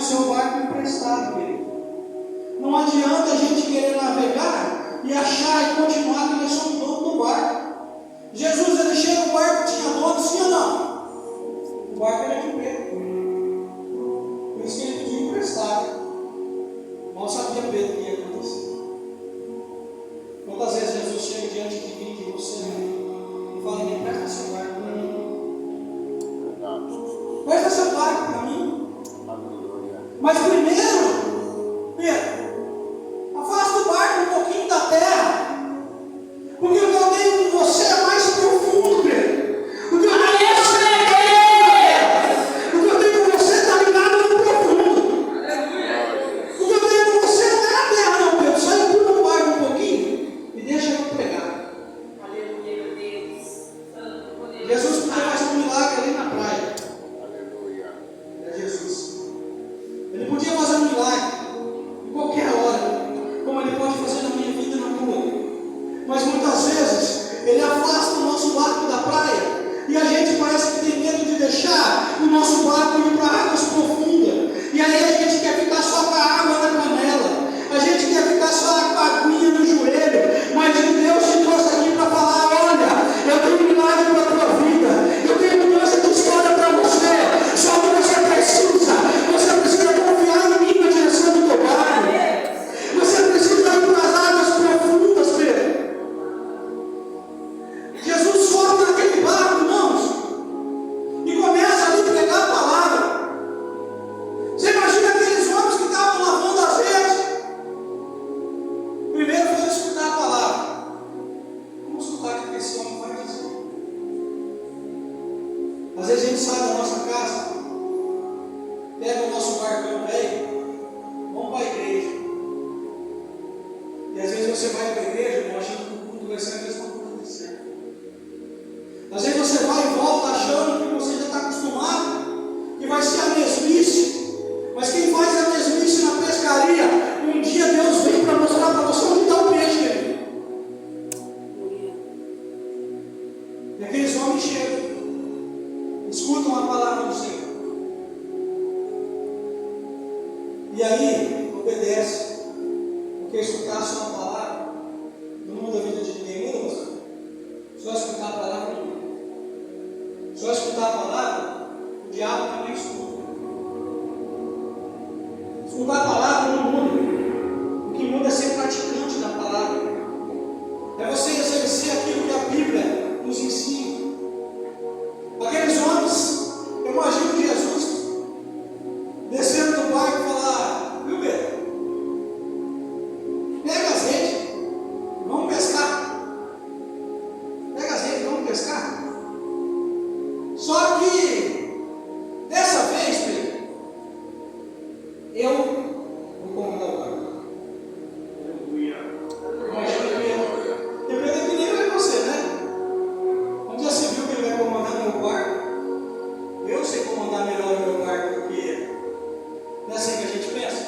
seu barco emprestado, querido. Não adianta a gente querer navegar e achar e continuar que nós somos dono do barco. Jesus, ele chega no barco, tinha dono, sim ou não? O barco era de Pedro. Por isso que ele pediu emprestado. Mal sabia Pedro que ia acontecer. Quantas vezes Jesus chega diante de mim, de você, e fala: me presta seu barco para mim. Presta seu barco para mim. Mas primeiro, Pedro, afasta o barco um pouquinho da terra. Porque o que eu tenho com você é mais profundo, Pedro. O que eu tenho com você está ligado no profundo. O que eu tenho com você não é a terra, não, Pedro. Só empurra o barco um pouquinho e deixa eu pregar. Jesus podia fazer um milagre ali na praia. É Jesus. Ele podia fazer um milagre em qualquer hora, como ele pode fazer na minha vida e na tua. Mas muitas vezes ele afasta o nosso barco da praia e a gente parece que tem medo de deixar o nosso barco ir para águas profundas. E aí a gente quer ficar só com a água na canela, a gente quer ficar só com a aguinha no joelho. Mas Deus te trouxe aqui para falar: olha, eu tenho um milagre para a tua vida, eu tenho mudança de história para você. Só que você precisa confiar em mim na direção do teu barco. Você precisa ir para as águas profundas, Pedro. Jesus sobe naquele barco, irmãos, e começa ali a pregar a palavra. Você imagina aqueles homens que estavam lavando as redes? Primeiro foi escutar a palavra. Vamos escutar o que esse homem vai dizer. Às vezes a gente sai da nossa casa, pega o nosso barcão velho, vamos para a igreja. E às vezes você vai para a igreja achando que o culto vai ser a mesma coisa de sempre. Às vezes você vai e volta achando que você já está acostumado, que vai ser a mesmice. Mas quem faz a mesmice na pescaria, um dia Deus vem para mostrar para você onde está o peixe, querido. E aqueles homens chegam, escutam a palavra do Senhor. E aí, obedece. Porque escutar só a palavra não muda a vida de ninguém, muda você. Só escutar a palavra não muda. Só escutar a palavra, o diabo também escuta. Escutar a palavra não muda. O que muda é ser praticante da palavra. É você exercer aquilo que a Bíblia nos ensina. Aqueles homens, eu imagino Jesus descendo do barco e falar: viu, Pedro? Pega azeite, vamos pescar. Pega azeite, vamos pescar. Só que, dessa vez, Pedro, eu vou comandar o barco. Imagina que depende que nem eu e você, né? Onde já se viu que ele vai comandar meu barco? Eu sei comandar melhor o meu barco do que ele. Não é assim que a gente pensa?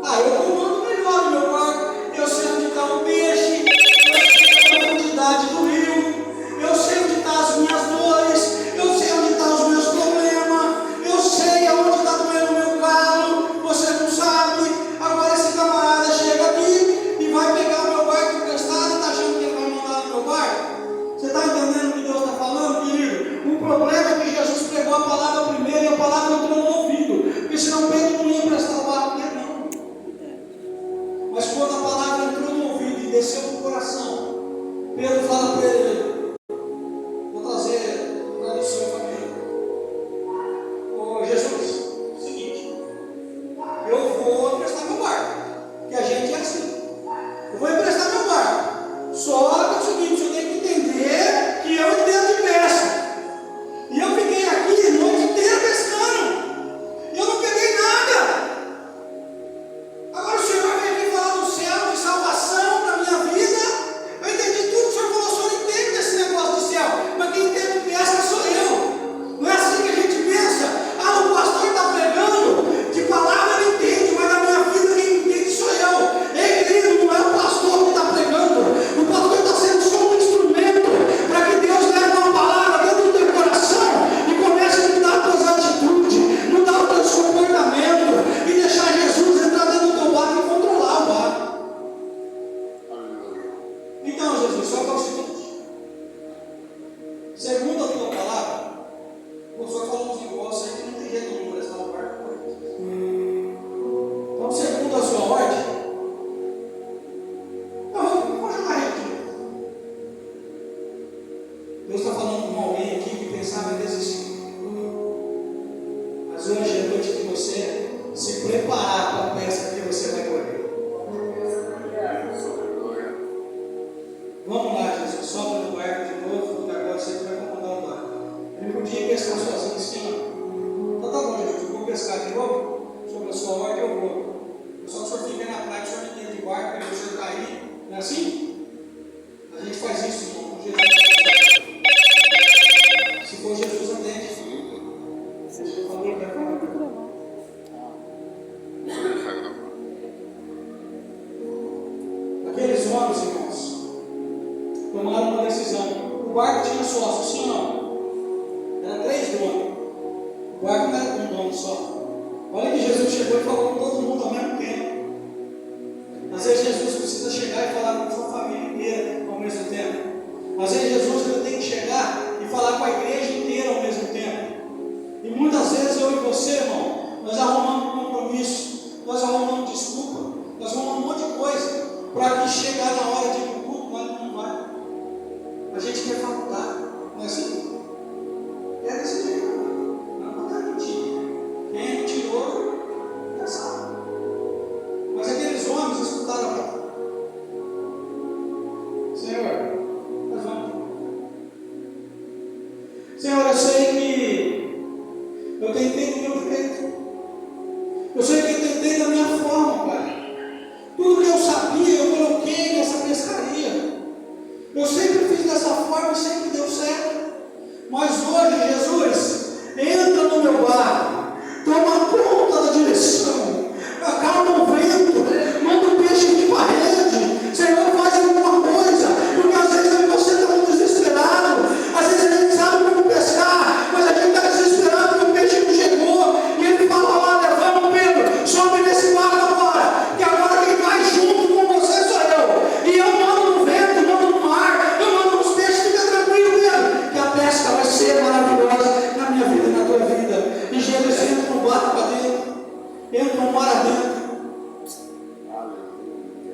Ah, eu comando melhor o meu barco. Eu sei onde está o peixe, eu sei a profundidade do rio, eu sei onde estão as minhas dores, eu sei onde estão os meus problemas, eu sei aonde está doendo o meu carro. Você não sabe. Agora esse camarada chega aqui e vai pegar o meu barco emprestado e está achando que ele vai mandar no meu barco. Você está entendendo o que Deus está falando, querido? O problema é que Jesus pregou a palavra primeiro e a palavra entrou no ouvido, porque senão Pedro não ia emprestar o barco dele, não. Mas quando a palavra entrou no ouvido e desceu para o coração, Pedro fala para ele: vou trazer tradução para mim. Ô Jesus, é o seguinte, eu vou emprestar meu barco, que a gente é assim. Eu vou emprestar meu barco. Só que é o seguinte, eu tenho que entender que eu entendo de pesca. E eu fiquei aqui a noite inteira pescando. podia ir pescar sozinho, assim, ó. Então tá bom, Jesus, eu vou pescar de novo, sobre a sua ordem eu vou. Só que o senhor fica na praia, o senhor me tem de barco, e o senhor cair, não é assim? A gente faz isso, irmão, com Jesus. Se for Jesus, atende. Por favor, vai falar. Aqueles homens, irmãos, tomaram uma decisão. O barco tinha sócio, sim ou não? Era 3 donos. O barco não era com um dono só. Olha que Jesus chegou e falou com todo mundo ao mesmo tempo. Às vezes Jesus precisa chegar e falar com a sua família inteira ao mesmo tempo. Às vezes Jesus ele tem que chegar e falar com a igreja inteira ao mesmo tempo. E muitas vezes eu e você, irmão, nós arrumamos compromisso, nós arrumamos desculpa, nós arrumamos um monte de coisa para que chegar na hora de ir para o culto, mas não vai. A gente quer faltar, não é assim? É desse jeito, não está mentindo. Quem é mentiroso, já sabe. Mas aqueles homens escutaram a palavra. Senhor, nós vamos. Senhor, eu sei que eu tentei do meu jeito. Eu sei que eu tentei da minha forma, Pai. Tudo que eu sabia, eu coloquei nessa pescaria. Eu sempre fiz dessa forma e sempre deu certo. Mas hoje, Jesus, entra no meu barco, toma conta da direção, acalma o vento, manda o peixe vir para a rede. Senhor, faz alguma coisa, porque às vezes você está muito desesperado, às vezes a gente sabe como pescar, mas a gente está desesperado porque o peixe não chegou, e ele fala: olha, vamos, Pedro, sobe nesse barco agora, que agora quem vai junto com você sou eu, e eu mando no vento, mando no mar, eu mando nos peixes. Fica tranquilo, Pedro, que a pesca vai ser maravilhosa na minha vida e na tua vida. E Jesus entra no barco para dentro, entra no mar adentro.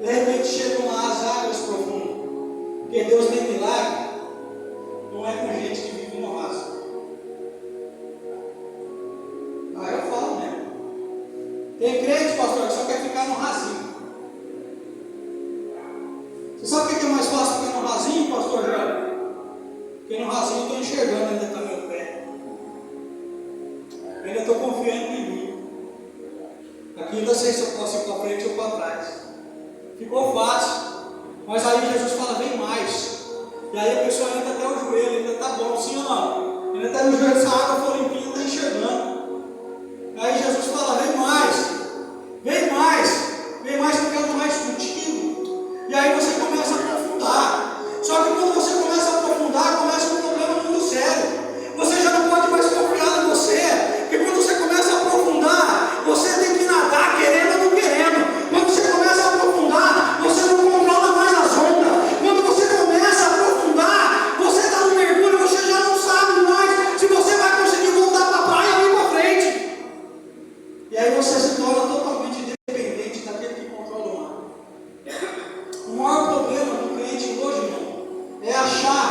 De repente chegam lá as águas profundas. Porque Deus tem milagre, não é com gente que vive no raso. Ah, eu falo mesmo. Tem crente, pastor, que só quer ficar no rasinho. Você sabe o que é mais fácil ficar no rasinho, pastor Jorge? Porque no rasinho eu estou enxergando ainda está meu pé. Eu ainda estou confiando em mim. Aqui ainda sei se eu posso ir para frente ou para trás. Ficou fácil. Mas aí Jesus fala: vem mais. E aí a pessoa entra até o joelho, ainda está bom, sim ou não? Ainda está no joelho, se a água for limpinha, está enxergando. Aí Jesus fala: vem mais. Vem mais. Vem mais porque eu estou mais contigo. E aí você começa a aprofundar. Só que quando você começa a aprofundar, começa um problema muito sério. Você já não pode mais confiar em você. Porque quando você começa a aprofundar, você tem que nadar querendo ou não querendo. Quando você começa a aprofundar, você não controla mais as ondas. Quando você começa a aprofundar, você está no mergulho, você já não sabe mais se você vai conseguir voltar para a praia ou ir para frente. E aí você se torna totalmente dependente daquele que controla o mar. O maior problema do crente hoje, irmão, é achar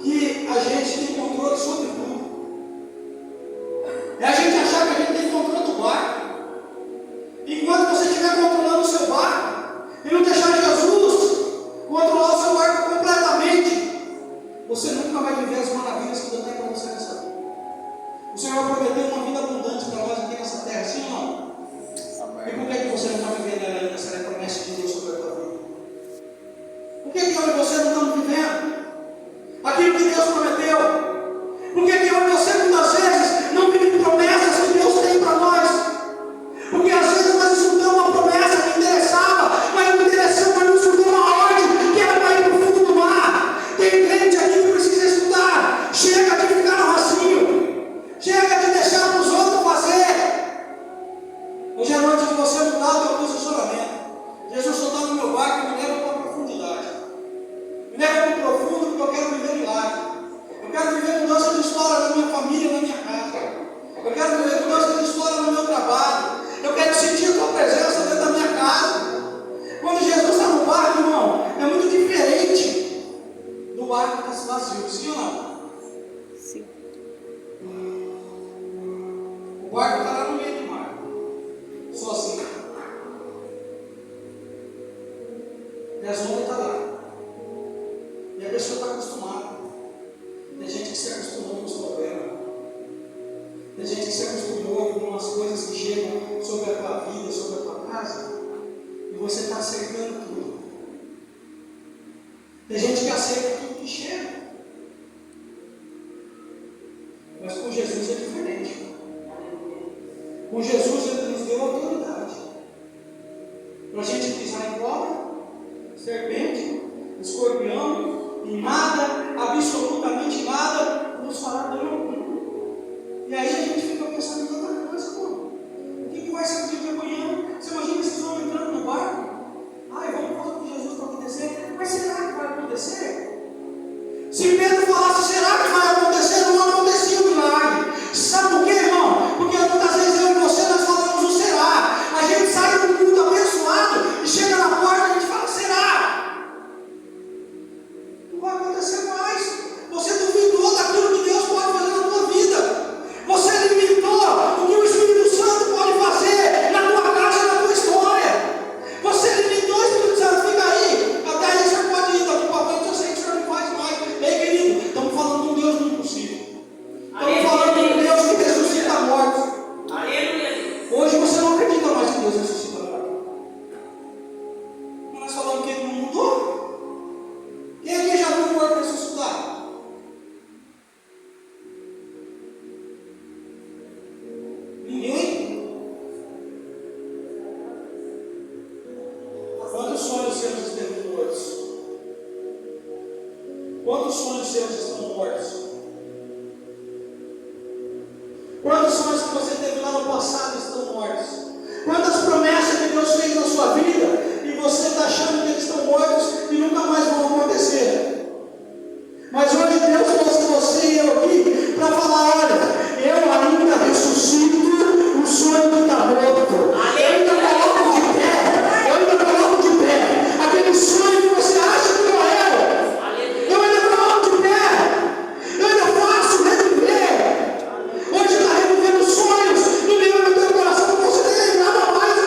que a gente tem controle sobre tudo. É a gente achar que a gente tem controle do barco. Enquanto você estiver controlando o seu barco e não deixar Jesus controlar o seu barco completamente, você nunca vai viver as maravilhas que Deus tem para você nessa vida. O Senhor prometeu uma vida abundante para nós aqui nessa terra, sim ou não? E por que você não está vivendo ela ainda, essa promessa de Deus sobre a tua vida? Por que eu e você não estamos vivendo aquilo que Deus prometeu? Por que eu e você muitas vezes não vivemos promessas que Deus tem para nós? Porque às vezes nós escutamos uma promessa que interessava, mas não interessou, mas não escutou uma ordem que era para ir para o fundo do mar. Tem crente aqui que precisa escutar. Chega de ficar no racinho. Chega de deixar para os outros fazer. Hoje é noite de você mudar o seu posicionamento. Jesus só está no meu barco e me leva para a profundidade. Me leva para o profundo porque eu quero viver milagre. Eu quero viver mudança de história na minha família, na minha casa. Eu quero viver mudança de história no meu trabalho. Eu quero sentir a tua presença dentro da minha casa. Quando Jesus está no barco, irmão, é muito diferente do barco que está vazio, sim ou não? Sim. O barco está lá no meio do mar, sozinho. E as ondas estão lá. E a pessoa está acostumada. Tem gente que se acostumou com os problemas. chegam sobre a tua vida, sobre a tua casa, e você está aceitando tudo. Tem gente que aceita tudo que chega. Mas com Jesus é diferente. Com Jesus ele nos deu autoridade para a gente pisar em cobra, serpente, escorpião, e nada, absolutamente nada, nos fará dano algum. E aí a gente fica pensando em outra coisa, pô. O que vai ser o dia de amanhã? Você imagina esses homens entrando no barco? Ai, vamos falar com Jesus para acontecer. Mas será que vai acontecer? Se Pedro falasse, será que vai acontecer? Não acontecia o milagre. Sabe por quê, irmão? Porque muitas vezes eu e você, nós falamos o será. A gente sai do culto abençoado e chega na porta e a gente fala, será? Não vai acontecer mais. Você duvidou daquilo que Deus pode fazer na tua vida. Você limitou o que o Espírito Santo pode fazer na tua casa e na tua história. Você limitou o Espírito Santo, fica aí. Até aí você pode ir daqui para frente, eu sei que o senhor não faz mais. Ei, querido, estamos falando de um Deus do impossível. Estamos falando de um Deus que ressuscita mortos. Hoje você não acredita mais que Deus ressuscita mortos. Mas nós falamos que ele não mudou. Quem aqui já viu um morto ressuscitar? Ninguém? Quantos sonhos seus estão mortos? Quantos sonhos seus estão mortos? Quantos sonhos que você teve lá no passado estão mortos? Quantas promessas que Deus fez na sua vida e você está achando que eles estão mortos e nunca mais vão acontecer? Mas hoje Deus trouxe você e eu aqui para falar, olha, eu ainda ressuscito o sonho que está morto. Eu ainda coloco de pé, aquele sonho que você acha que morreu. Eu ainda coloco de pé, eu ainda faço reviver. Hoje está revivendo sonhos no meu e no teu coração que você nem lembrava mais.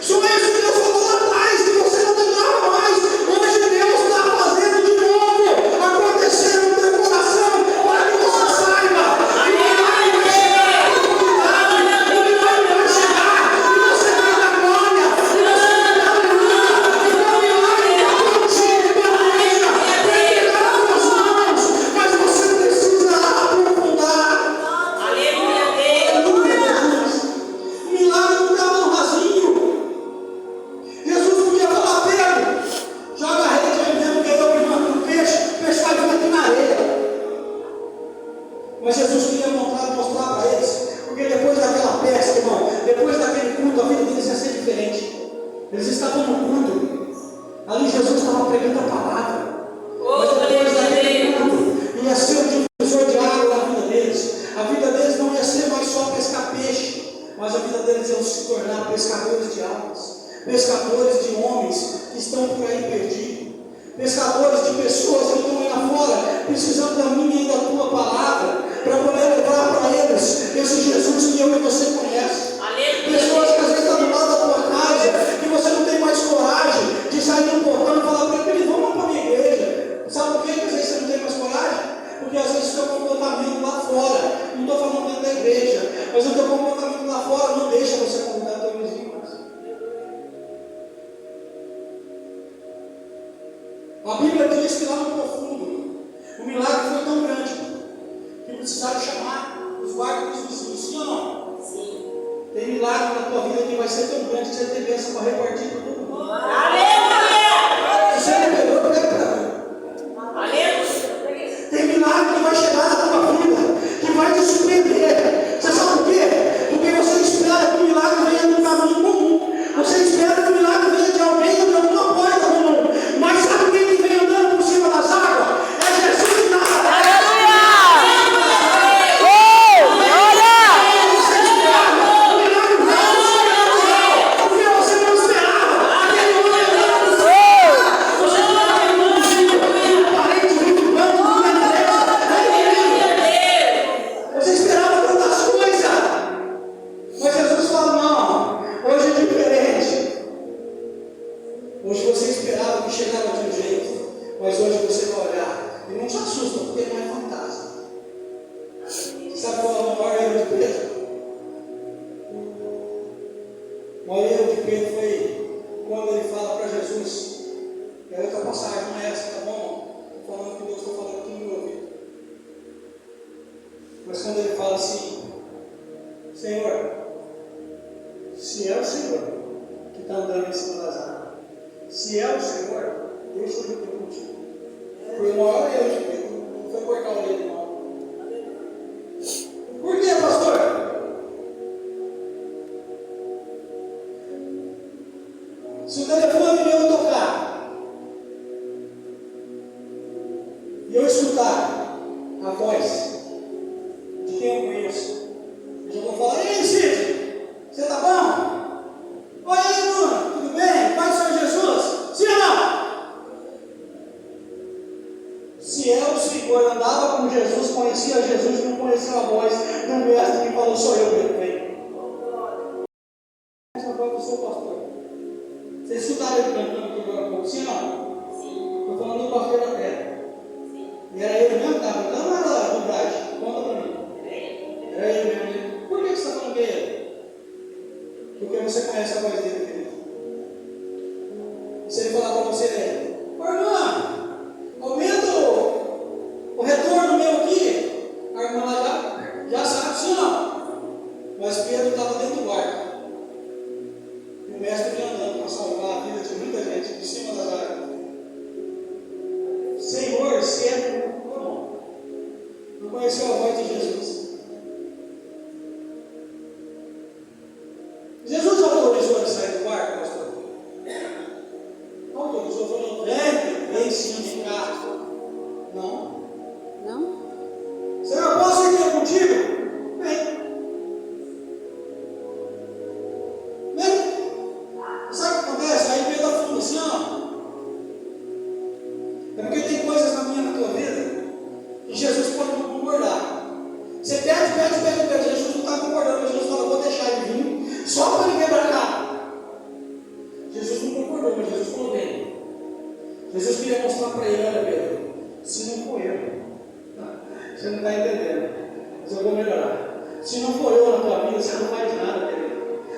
Sonhos que Deus falou lá atrás, que você não lembrava mais. Hoje Deus está fazendo de novo acontecer no teu coração, para que você saiba. O milagre vai chegar, o milagre vai chegar, e você vai dar glória, e você vai dar aleluia, e o milagre está contigo, igreja, vai pegar as tuas mãos, mas você precisa aprofundar. Aleluia, Jesus. O milagre não estava no rasinho. Jesus podia falar, Pedro, joga a rede aí mesmo, que eu primando no peixe, o peixe vai vir aqui na areia. Mas Jesus queria mostrar para eles, porque depois daquela pesca, irmão, depois daquele culto, a vida deles ia ser diferente. Eles estavam no culto, ali Jesus estava pregando a palavra. Mas depois daquele culto, ia ser um divisor de água na vida deles. A vida deles não ia ser mais só pescar peixe, mas a vida deles ia se tornar pescadores de almas, pescadores de homens que estão por aí perdidos, pescadores de pessoas que estão aí lá fora, precisando da minha e da tua palavra, para poder levar para eles esse Jesus que eu e você conhece. Pessoas que às vezes estão do lado da tua casa, que você não tem mais coragem de sair do portão e falar para eles, vamos para a minha igreja. Sabe por quê que às vezes você não tem mais coragem? Porque às vezes o seu comportamento lá fora, não estou falando dentro da igreja, mas o teu comportamento lá fora não deixa você convidar teu vizinho mais. A Bíblia diz que lá no profundo, o milagre foi tão grande que precisaram chamar os guardas dos vizinhos, sim ou não? Sim. Tem milagre na tua vida que vai ser tão grande que você tem bênção para repartir para todo mundo. Aleluia! Você não pegou, pega para mim. Aleluia! Tem milagre que vai chegar na tua vida, que vai te surpreender. Você sabe por quê? Porque você espera que o milagre venha de um caminho comum. Você espera que o milagre venha de alguém ou de alguma porta comum. Mas sabe quem que vem andando por cima das águas? É Jesus de Nazaré. Senhor, se é o Senhor que está andando em cima das águas, se é o Senhor, eu sou junto contigo. Foi o maior erro de Pedro, não foi cortar a orelha do mal. Por quê, pastor? Se o telefone meu tocar e eu escutar a voz de quem eu conheço, eu já vou falar: ei, Cid, você tá bom? Oi, aí, Bruno, tudo bem? Pai do Senhor Jesus? Sim ou não? Se é o Senhor, andava com Jesus, conhecia Jesus, não conhecia a voz do mestre que falou: sou eu, Pedro, vem. Essa voz do seu pastor. Vocês escutaram ele cantando aqui agora há pouco? Sim ou não? Sim. Estou falando do pastor da terra. Sim. E era ele mesmo que estava cantando ou era dublagem? Conta para mim. Era ele mesmo. Por que você está falando que é ele? Porque você conhece a voz dele, querido. Se ele falar para você: ô irmã, aumenta o retorno meu aqui, a irmã lá já sabe, sim ou não? Mas Pedro estava dentro do barco. O mestre vinha andando para salvar a vida de muita gente de cima das águas. Senhor, se é como? Não conheceu a voz de Jesus. Jesus autorizou ele sair do barco, pastor? Autorizou, falou: vem sim de carro. Não. Não? Senhor, posso ir contigo? Vem. Sabe o que acontece? Aí Pedro afunda assim, ó. É porque tem coisas na tua vida que Jesus pode não concordar. Você pede, Jesus não está concordando, mas Jesus fala: vou deixar ele vir, só para ele quebrar a cara. Jesus não concordou, mas Jesus falou: vem. Jesus queria mostrar para ele: olha, Pedro, se não for eu, você não está entendendo, mas eu vou melhorar. Se não for eu na tua vida, você não faz nada, Pedro.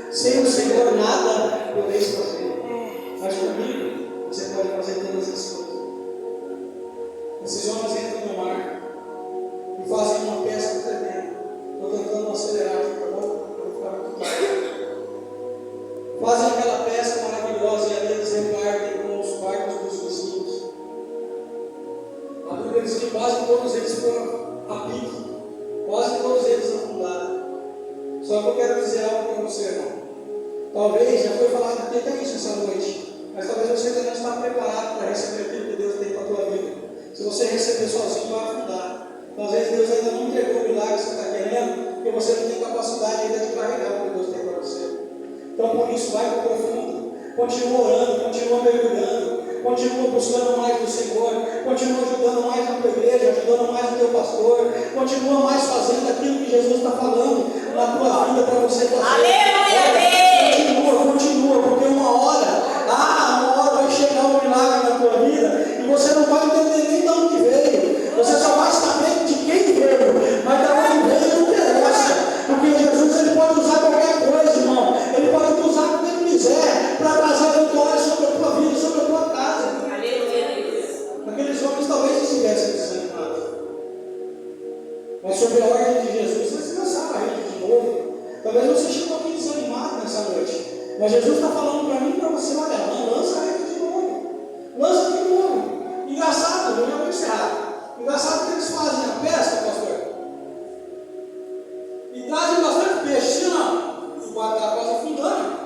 Sem o Senhor nada podeis fazer, mas comigo você pode fazer todas as coisas. Esses homens entram no mar e fazem uma pesca tremenda. Estou tentando acelerar, tá bom? Para ficar muito claro. Fazem aquela pesca maravilhosa e ali eles repartem com os barcos dos vizinhos. A Bíblia diz que quase todos eles foram a pique, quase todos eles afundaram. Só que eu quero dizer algo para você, irmão. Talvez, já foi falado aqui até isso essa noite, mas talvez você ainda não está preparado para receber aquilo que Deus tem para a tua vida. Se você receber sozinho, vai afundar. Talvez Deus ainda não entregou o milagre que você está querendo, porque você não tem capacidade ainda de carregar o que Deus tem para você. Então, por isso, vai para o profundo. Continua orando, continua mergulhando, continua buscando mais do Senhor, continua ajudando mais a tua igreja, ajudando mais o teu pastor, continua mais fazendo aquilo que Jesus está falando na tua vida para você fazer. Aleluia! Continua, porque uma hora vai chegar um milagre na tua vida e você não vai entender nem de onde veio. Você só vai saber de quem veio, mas de onde veio não interessa. Porque Jesus ele pode usar qualquer coisa, irmão. Ele pode te usar como ele quiser para trazer a vitória sobre a tua vida, sobre a tua casa. Aqueles homens talvez estivessem desanimados, mas sobre a ordem de Jesus, eles lançaram a rede de novo. Talvez você chegou aqui desanimado nessa noite, mas Jesus está falando para mim e para você: olha, lança a rede de novo, lança de novo. Engraçado, eu já vou encerrar. Engraçado que eles fazem a pesca, pastor, e trazem bastante peixe, sim ou não? O barco está quase afundando.